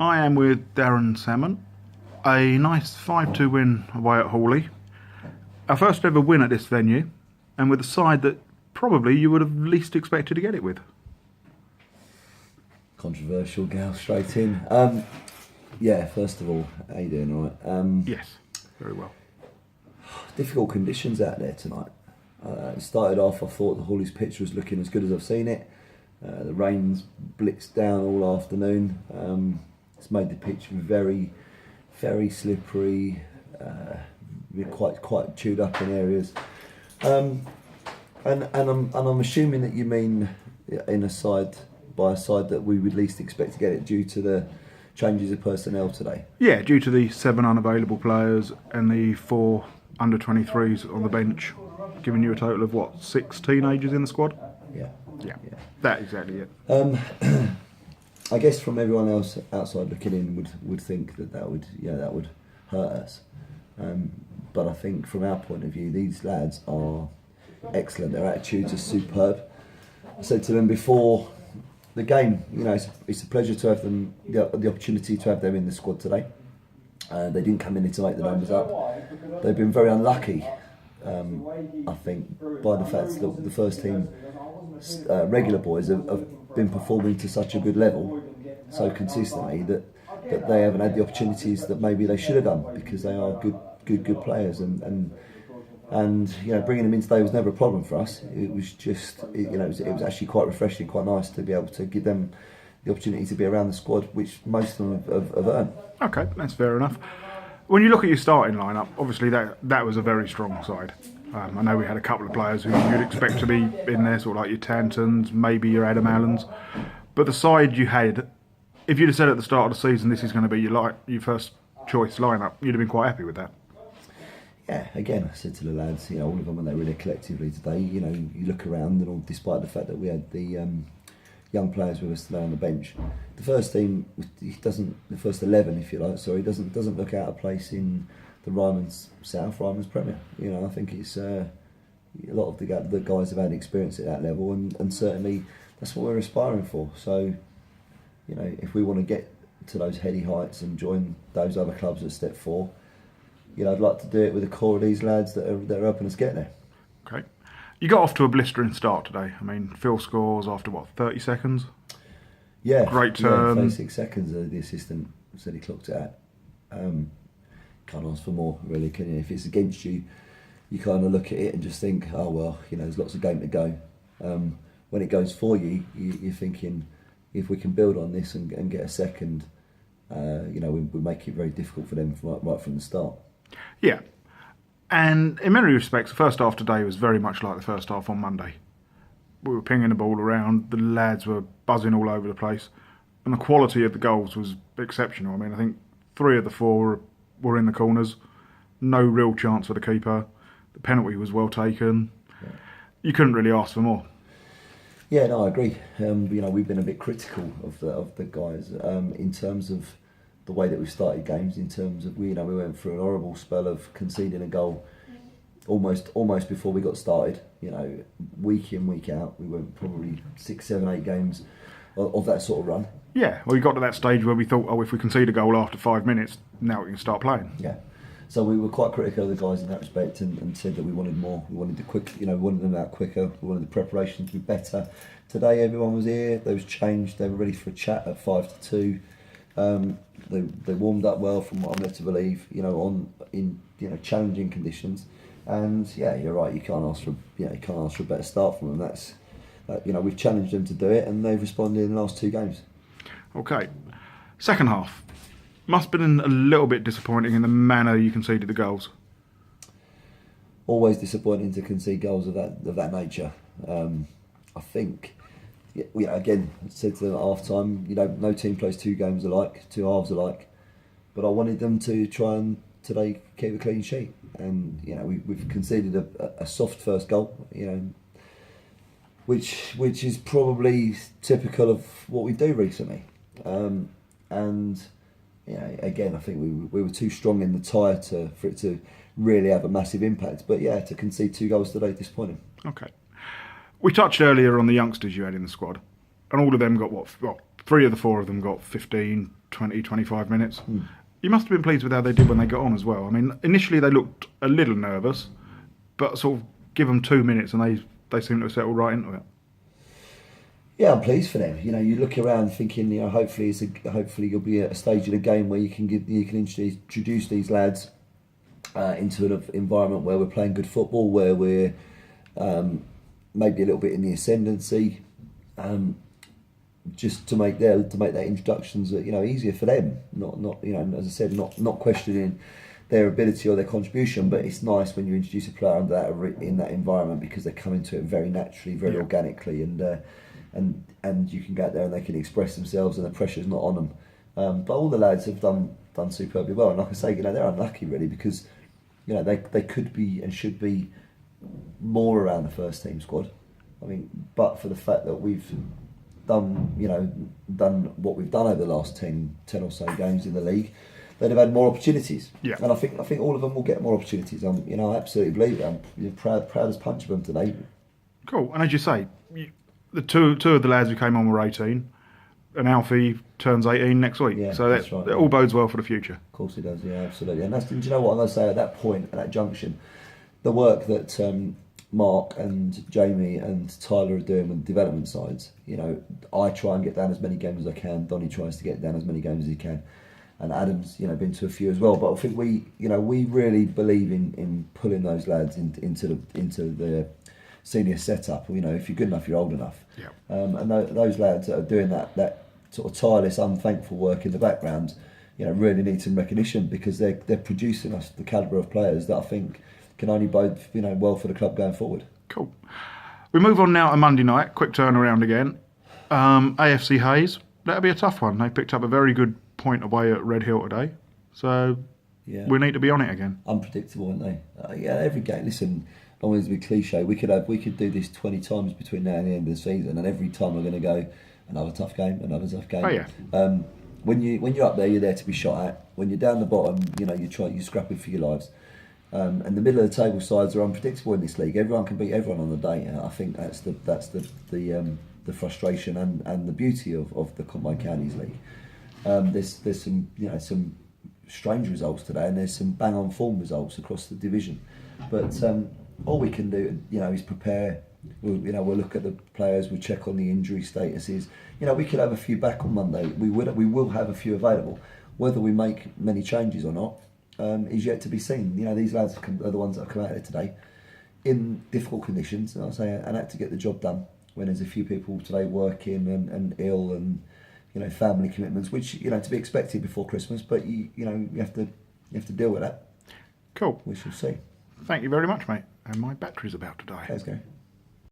I am with Darren Salmon. A nice 5-2 win away at Horley. Our first ever win at this venue, and with a side that probably you would have least expected to get it with. Controversial, Gal, straight in. Yeah, first of all, how you doing, all right? Yes, very well. Difficult conditions out there tonight. It started off, I thought the Horley's pitch was looking as good as I've seen it. The rain's blitzed down all afternoon. It's made the pitch very, very slippery, quite chewed up in areas. And I'm assuming that you mean in a side that we would least expect to get it due to the changes of personnel today. Yeah, due to the 7 unavailable players and the 4 under-23s on the bench, giving you a total of 6 teenagers in the squad? Yeah. That exactly it. I guess from everyone else outside looking in would think that would hurt us. But I think from our point of view, these lads are excellent. Their attitudes are superb. I said to them before the game, it's a pleasure to have them, the opportunity to have them in the squad today. They didn't come in here to make the numbers up. They've been very unlucky, I think, by the fact that the first team regular boys have been performing to such a good level, so consistently that they haven't had the opportunities that maybe they should have done, because they are good players, and bringing them in today was never a problem for us. It was just it was actually quite refreshing, quite nice to be able to give them the opportunity to be around the squad, which most of them have earned. Okay, that's fair enough. When you look at your starting lineup, obviously that was a very strong side. I know we had a couple of players who you'd expect to be in there, sort of like your Tantons, maybe your Adam Allens. But the side you had, if you'd have said at the start of the season this is going to be your first choice lineup, you'd have been quite happy with that. Yeah, again, I said to the lads, all of them, when they were there collectively today, you look around and all, despite the fact that we had the young players with us today on the bench, the first team the first 11, if you like, doesn't look out of place in the Ryman's Premier. I think it's a lot of the guys have had experience at that level, and certainly that's what we're aspiring for. So, if we want to get to those heady heights and join those other clubs at step 4, I'd like to do it with a core of these lads that are helping us get there. Okay. You got off to a blistering start today. I mean, Phil scores after 30 seconds? Yeah. Great turn. 36 seconds, the assistant said he clocked it at. Can't ask for more, really, can you? If it's against you, you kind of look at it and just think, oh well, there's lots of game to go. When it goes for you, you're thinking, if we can build on this and get a second, we make it very difficult for them right from the start. Yeah, and in many respects, the first half today was very much like the first half on Monday. We were pinging the ball around, the lads were buzzing all over the place, and the quality of the goals was exceptional. I mean, I think 3 of the 4 were in the corners, no real chance for the keeper. The penalty was well taken. Yeah. You couldn't really ask for more. Yeah, no, I agree. We've been a bit critical of the guys in terms of the way that we've started games. In terms of we went through an horrible spell of conceding a goal almost before we got started. Week in, week out, we went probably 6, 7, 8 games of that sort of run. Yeah, well, we got to that stage where we thought, if we concede a goal after 5 minutes, now we can start playing. Yeah. So we were quite critical of the guys in that respect, and said that we wanted more. We wanted we wanted them out quicker. We wanted the preparation to be better. Today, everyone was here. They was changed. They were ready for a chat at 5-2. They warmed up well, from what I'm led to believe. In challenging conditions, and yeah, you're right. You can't ask for a better start from them. We've challenged them to do it, and they've responded in the last 2 games. Okay, second half. Must have been a little bit disappointing in the manner you conceded the goals. Always disappointing to concede goals of that nature. I think, again, I said to them at half time, no team plays 2 games alike, 2 halves alike, but I wanted them to try and today keep a clean sheet. And we've conceded a soft first goal, which is probably typical of what we do recently. Again, I think we were too strong in the tyre for it to really have a massive impact. But yeah, to concede 2 goals today, disappointing. Okay. We touched earlier on the youngsters you had in the squad, and all of them got 3 3 of the 4 of them got 15, 20, 25 minutes. You must have been pleased with how they did when they got on as well. I mean, initially they looked a little nervous, but sort of give them 2 minutes and they seem to have settled right into it. Yeah, I'm pleased for them. You know, you look around thinking, you know, hopefully you'll be at a stage in the game where you can introduce these lads into an environment where we're playing good football, where we're maybe a little bit in the ascendancy, just to make their introductions easier for them. Not as I said, not questioning their ability or their contribution, but it's nice when you introduce a player in that environment because they come into it very naturally, very organically, and you can get there and they can express themselves and the pressure's not on them. But all the lads have done superbly well, and like I say, they're unlucky really because they could be and should be more around the first team squad. I mean, but for the fact that we've done what we've done over the last 10 or so games in the league, they'd have had more opportunities. Yeah. And I think all of them will get more opportunities. I absolutely believe it. I'm proud as punch of them today. Cool. And as you say, the two of the lads who came on were 18, and Alfie turns 18 next week. Yeah, so that right, all bodes well for the future. Of course it does. Yeah, absolutely. And do you know what I'm going to say at that point, at that junction, the work that Mark and Jamie and Tyler are doing with the development sides. I try and get down as many games as I can. Donny tries to get down as many games as he can, and Adam's been to a few as well. But I think we really believe in pulling those lads into the senior setup. If you're good enough, you're old enough. Yeah. And those lads that are doing that sort of tireless, unthankful work in the background, really need some recognition because they're producing us the calibre of players that I think can only bode well for the club going forward. Cool. We move on now to Monday night. Quick turnaround again. AFC Hayes. That'll be a tough one. They picked up a very good point away at Red Hill today, so we need to be on it again. Unpredictable, aren't they? Every game. Listen, I don't want it to be cliche. We could do this 20 times between now and the end of the season, and every time we're going to go another tough game. Oh yeah. When you're up there, you're there to be shot at. When you're down the bottom, you're scrapping for your lives. And the middle of the table sides are unpredictable in this league. Everyone can beat everyone on the day. And I think that's the frustration and the beauty of the Combined Counties League. There's some strange results today, and there's some bang on form results across the division. But all we can do, is prepare. We'll look at the players. We'll check on the injury statuses. We could have a few back on Monday. We will have a few available. Whether we make many changes or not is yet to be seen. These lads are the ones that have come out here today in difficult conditions, and had to get the job done when there's a few people today working and ill and family commitments, which to be expected before Christmas. But you have to deal with that. Cool. We shall see. Thank you very much, mate. And my battery's about to die. Let's go.